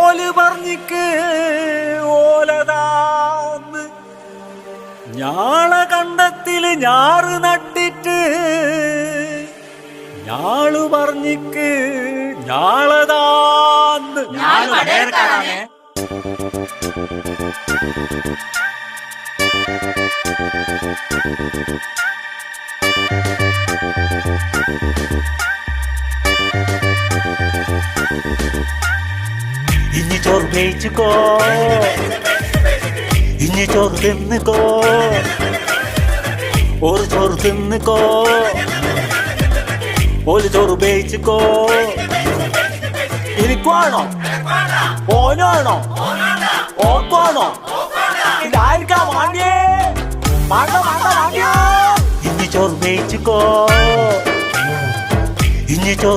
ഓല് പറഞ്ഞിക്ക് ഓലതാന്ന് ഞാളെ കണ്ടത്തില് ഞാറ് നട്ടിട്ട് ഞാള് പറഞ്ഞിക്ക് ഞാളതാന്ന് ഇനി ചോറ് വേയിച്ചുക്കോ, ഇനി ചോറ് തിന്നുകോ, ഒരു ചോറ് തിന്നുകോ, ഒരു ചോറ് വേയിച്ചുക്കോ. എനിക്കാണോ ഓനാണോ ഓക്കാണോ ഇതായിരിക്കാ വാങ്ങിയേ വാങ്ങിയോ. ഇനി ചോറ് വേയിച്ചുക്കോ, ഇനി ചോറ്